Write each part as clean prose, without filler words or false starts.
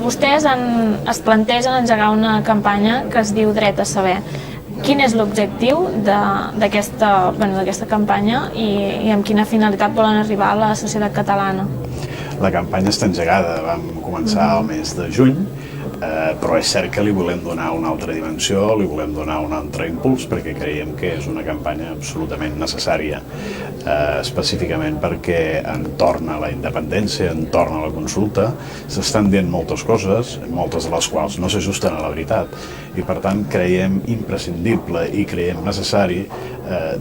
Vostès es plantegen engegar una campanya que es diu Dret a Saber. Quin és l'objectiu d'aquesta campanya i amb quina finalitat volen arribar a la societat catalana? La campanya està engegada, vam començar el mes de juny, però és cert que li volem donar una altra dimensió, li volem donar un altre impuls, perquè creiem que és una campanya absolutament necessària, específicament perquè entorn a la independència, entorn a la consulta, s'estan dient moltes coses, moltes de les quals no s'ajusten a la veritat, i per tant creiem imprescindible i creiem necessari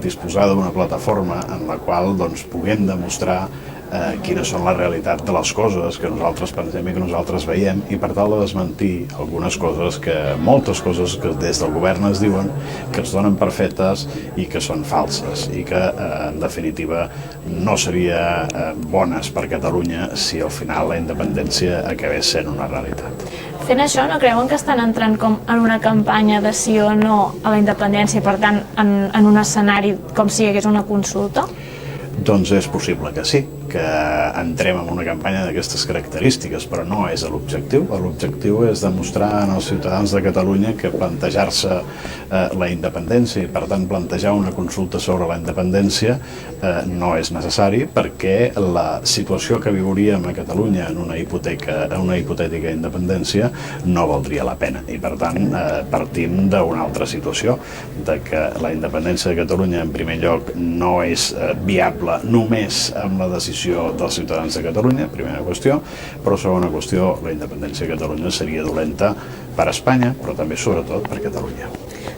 disposar d'una plataforma en la qual puguem demostrar quines són la realitat de les coses que nosaltres pensem i que nosaltres veiem, i per tal de desmentir algunes coses, moltes coses que des del govern es diuen que es donen per fetes i que són falses i que en definitiva no seria bones per Catalunya si al final la independència acabés sent una realitat. Fent això, no creuen que estan entrant com en una campanya de sí o no a la independència, per tant en un escenari com si hi hagués una consulta? Doncs és possible que sí, que entrem en una campanya d'aquestes característiques, però no és l'objectiu. L'objectiu és demostrar als ciutadans de Catalunya que plantejar-se la independència i, per tant, plantejar una consulta sobre la independència no és necessari, perquè la situació que viuríem a Catalunya en una hipotètica independència no valdria la pena. I, per tant, partim d'una altra situació, de que la independència de Catalunya, en primer lloc, no és viable només amb la decisió dels ciutadans de Catalunya, primera qüestió, però segona qüestió, la independència de Catalunya seria dolenta per Espanya, però també sobretot per Catalunya.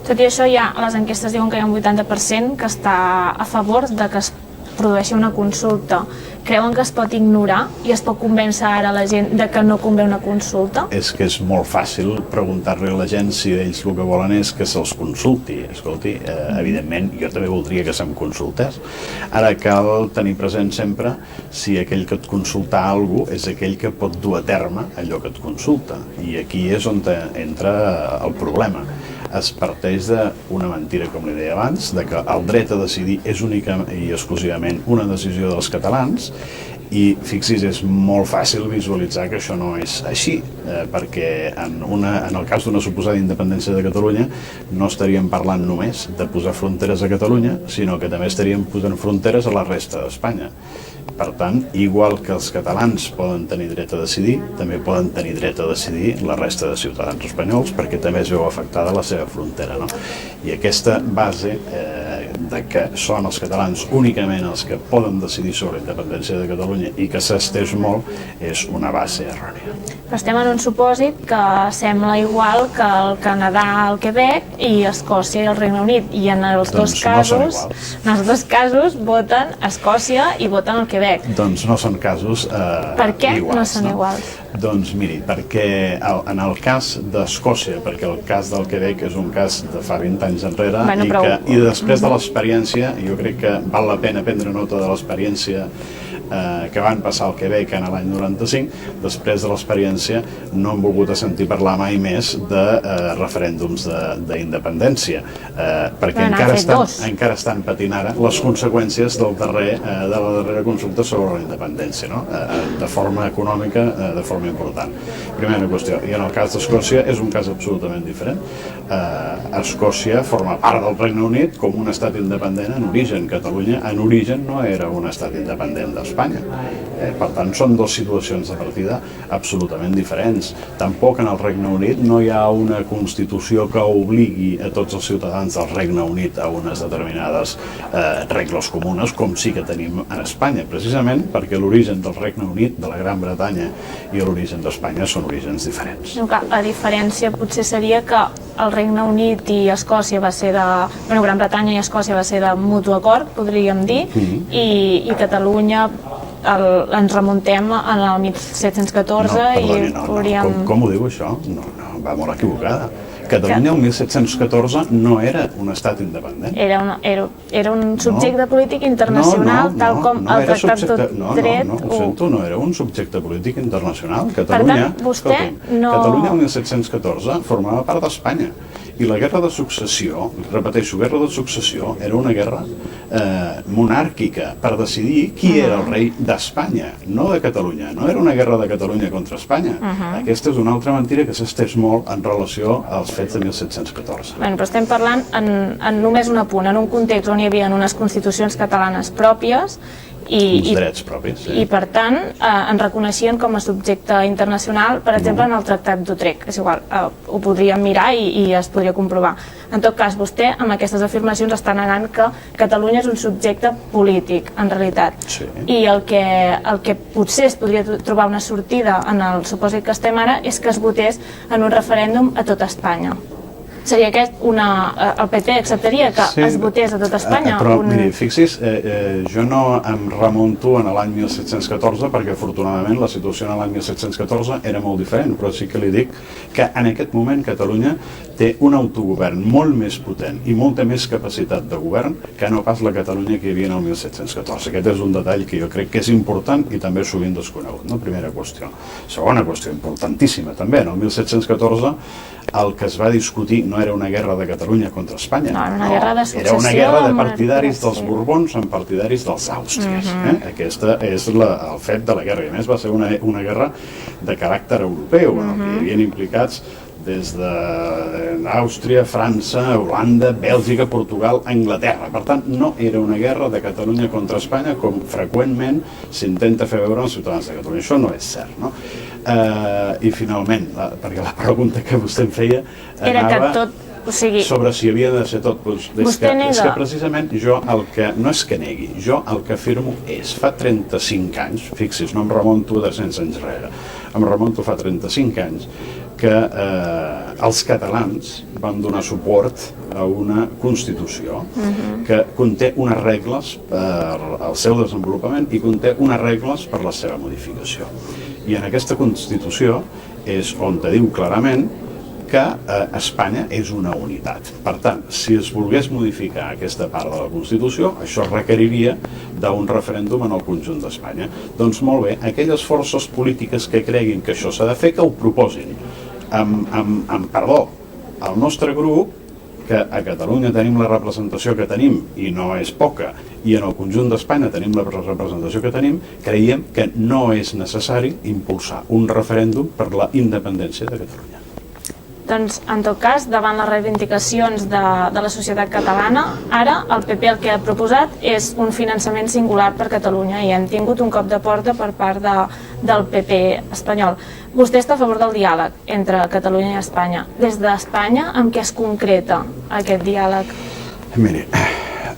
Tot i això, ja a les enquestes diuen que hi ha un 80% que està a favor de que es produeixi una consulta. Creuen que es pot ignorar i es pot convèncer ara la gent de que no convé una consulta? És que és molt fàcil preguntar-li a la gent si ells el que volen és que se'ls consulti. Escolti, evidentment, jo també voldria que se'm consultés. Ara cal tenir present sempre si aquell que et consulta alguna cosa és aquell que pot dur a terme allò que et consulta. I aquí és on entra el problema. Es parteix d'una mentira, com li deia abans, de que el dret a decidir és única i exclusivament una decisió dels catalans, i fixi's, és molt fàcil visualitzar que això no és així, perquè en el cas d'una suposada independència de Catalunya no estaríem parlant només de posar fronteres a Catalunya, sinó que també estaríem posant fronteres a la resta d'Espanya. Per tant, igual que els catalans poden tenir dret a decidir, també poden tenir dret a decidir la resta de ciutadans espanyols, perquè també es veu afectada la seva frontera, no? I aquesta base de que són els catalans únicament els que poden decidir sobre la independència de Catalunya i que s'ha estès molt, és una base errònia. Però estem en un supòsit que sembla igual que el Canadà, el Quebec i Escòcia i el Regne Unit, i en els dos casos voten Escòcia i voten el Quebec. Doncs no són casos iguals. Per què no són iguals? Doncs miri, perquè en el cas d'Escòcia, perquè el cas del Quebec és un cas de fa 20 anys enrere, i després de l'experiència, jo crec que val la pena prendre nota de l'experiència que van passar al Quebec en l'any 95, després de l'experiència no han volgut sentir parlar mai més de referèndums d'independència, perquè encara estan patint ara les conseqüències de la darrera consulta sobre la independència, no? De forma econòmica, de forma important. Primera qüestió. I en el cas d'Escòcia és un cas absolutament diferent. Escòcia forma part del Regne Unit com un estat independent en origen. Catalunya en origen no era un estat independent d'Espanya. Per tant, són dues situacions de partida absolutament diferents. Tampoc en el Regne Unit no hi ha una Constitució que obligui a tots els ciutadans del Regne Unit a unes determinades regles comunes, com sí que tenim en Espanya, precisament perquè l'origen del Regne Unit, de la Gran Bretanya, i l'origen d'Espanya són orígens diferents. La diferència potser seria que el Regne Unit i Escòcia va ser Gran Bretanya i Escòcia va ser de mutu acord, podríem dir, i Catalunya ens remuntem al 1714 i hauríem... Com ho diu això? No, va molt equivocada. Catalunya el 1714 no era un estat independent. Era un subjecte polític internacional, tal com el Tractat de Dret... No, ho sento, no era un subjecte polític internacional. Catalunya el 1714 formava part d'Espanya. I la guerra de successió, repeteixo, guerra de successió, era una guerra monàrquica per decidir qui era el rei d'Espanya, no de Catalunya. No era una guerra de Catalunya contra Espanya. Aquesta és una altra mentira que s'ha estès molt en relació als fets de 1714. Però estem parlant en només un apunt, en un context on hi havia unes constitucions catalanes pròpies uns drets propis, sí. I per tant en reconeixien com a subjecte internacional, per exemple en el Tractat d'Utrecht. És igual, ho podríem mirar i es podria comprovar. En tot cas, vostè amb aquestes afirmacions està negant que Catalunya és un subjecte polític, en realitat. Sí. I el que potser es podria trobar una sortida en el supòsit que estem ara és que es votés en un referèndum a tot Espanya. Seria aquest el PP acceptaria que es votés a tot Espanya? Però, miri, fixi's, jo no em remonto a l'any 1714 perquè afortunadament la situació en l'any 1714 era molt diferent, però sí que li dic que en aquest moment Catalunya té un autogovern molt més potent i molta més capacitat de govern que no pas la Catalunya que hi havia en el 1714. Aquest és un detall que jo crec que és important i també sovint desconegut, no? Primera qüestió. Segona qüestió, importantíssima també, en el 1714 el que es va discutir no era una guerra de Catalunya contra Espanya, era una guerra de partidaris dels Borbons amb partidaris dels Àustries. Aquesta és el fet de la guerra, i a més va ser una guerra de caràcter europeu, en què hi havia implicats des d'Àustria, França, Holanda, Bèlgica, Portugal, Anglaterra. Per tant, no era una guerra de Catalunya contra Espanya com freqüentment s'intenta fer veure als ciutadans de Catalunya. Això no és cert, no? I finalment, perquè la pregunta que vostè em feia anava sobre si havia de ser tot. És que precisament jo el que no és que negui, jo el que afirmo és, fa 35 anys, fixis, no em remonto de 100 anys enrere, em remonto fa 35 anys que els catalans van donar suport a una Constitució que conté unes regles per al seu desenvolupament i conté unes regles per la seva modificació. I en aquesta Constitució és on te diu clarament que Espanya és una unitat. Per tant, si es volgués modificar aquesta part de la Constitució, això requeriria d'un referèndum en el conjunt d'Espanya. Doncs molt bé, aquelles forces polítiques que creguin que això s'ha de fer, que ho proposin. Amb perdó, el nostre grup, que a Catalunya tenim la representació que tenim, i no és poca, i en el conjunt d'Espanya tenim la representació que tenim, creiem que no és necessari impulsar un referèndum per la independència de Catalunya. Doncs, en tot cas, davant les reivindicacions de la societat catalana, ara el PP el que ha proposat és un finançament singular per Catalunya i hem tingut un cop de porta per part del PP espanyol. Vostè està a favor del diàleg entre Catalunya i Espanya. Des d'Espanya, amb què es concreta aquest diàleg? Miri,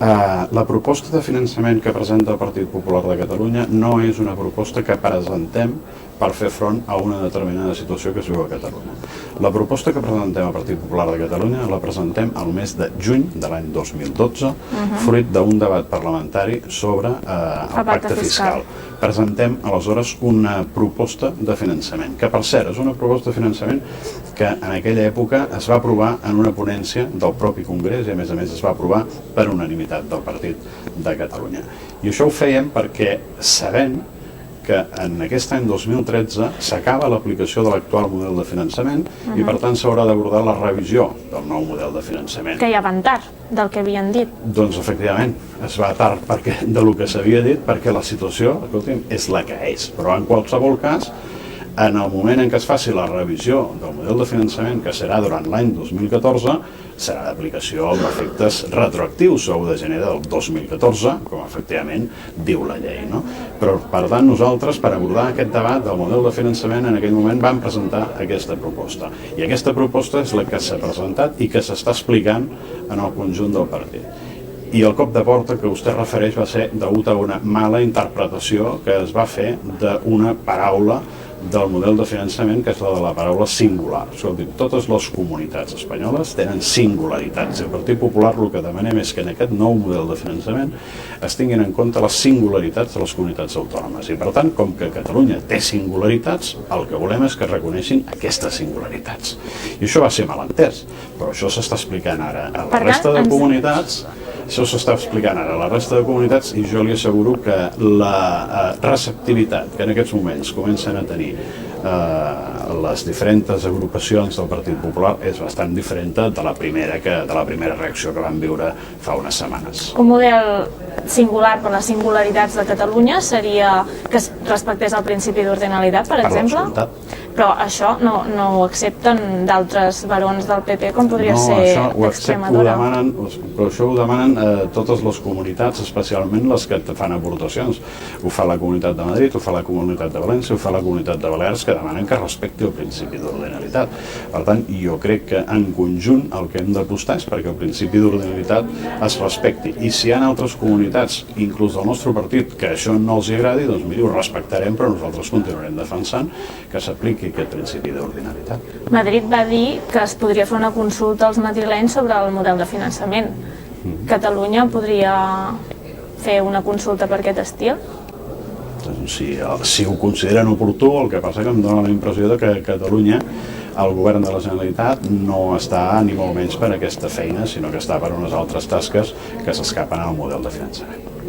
la proposta de finançament que presenta el Partit Popular de Catalunya no és una proposta que presentem per fer front a una determinada situació que es viu a Catalunya. La proposta que presentem al Partit Popular de Catalunya la presentem al mes de juny de l'any 2012, fruit d'un debat parlamentari sobre el pacte fiscal. Presentem aleshores una proposta de finançament, que per cert és una proposta de finançament que en aquella època es va aprovar en una ponència del propi Congrés i a més es va aprovar per unanimitat del Partit de Catalunya. I això ho fèiem perquè sabem que en aquest any 2013 s'acaba l'aplicació de l'actual model de finançament i per tant s'haurà d'abordar la revisió del nou model de finançament. Que ja van tard, del que havien dit. Doncs efectivament, es va tard del que s'havia dit perquè la situació, escolti'm, és la que és. Però en qualsevol cas, en el moment en què es faci la revisió del model de finançament, que serà durant l'any 2014, serà d'aplicació d'efectes retroactius o de gener del 2014, com efectivament diu la llei, no? Però, per tant, nosaltres, per abordar aquest debat del model de finançament, en aquell moment vam presentar aquesta proposta. I aquesta proposta és la que s'ha presentat i que s'està explicant en el conjunt del partit. I el cop de porta que vostè refereix va ser degut a una mala interpretació que es va fer d'una paraula del model de finançament, que és la de la paraula singular. Escolti, totes les comunitats espanyoles tenen singularitats. I el Partit Popular el que demanem és que en aquest nou model de finançament es tinguin en compte les singularitats de les comunitats autònomes. I per tant, com que Catalunya té singularitats, el que volem és que reconeixin aquestes singularitats. I això va ser mal entès, però això s'està explicant ara a la resta de comunitats. Això s'està explicant ara a la resta de comunitats i jo li asseguro que la receptivitat que en aquests moments comencen a tenir les diferents agrupacions del Partit Popular és bastant diferent de la primera reacció que vam viure fa unes setmanes. Un model singular per les singularitats de Catalunya seria que es respectés el principi d'ordinalitat, per exemple? Però això no ho accepten d'altres barons del PP, com podria ser d'Extremadura? Però això ho demanen totes les comunitats, especialment les que fan aportacions. Ho fa la Comunitat de Madrid, ho fa la Comunitat de València, ho fa la Comunitat de Balears, que demanen que respecti el principi d'ordinalitat. Per tant, jo crec que en conjunt el que hem d'apostar és perquè el principi d'ordinalitat es respecti. I si hi ha altres comunitats, inclús del nostre partit, que això no els agradi, doncs miri, ho respectarem, però nosaltres continuarem defensant que s'apliqui aquest principi d'ordinalitat. Madrid va dir que es podria fer una consulta als madrilenys sobre el model de finançament. Catalunya podria fer una consulta per aquest estil? Si ho consideren oportú, el que passa que em dóna la impressió que Catalunya, el govern de la Generalitat, no està ni molt menys per aquesta feina, sinó que està per unes altres tasques que s'escapen al model de finançament.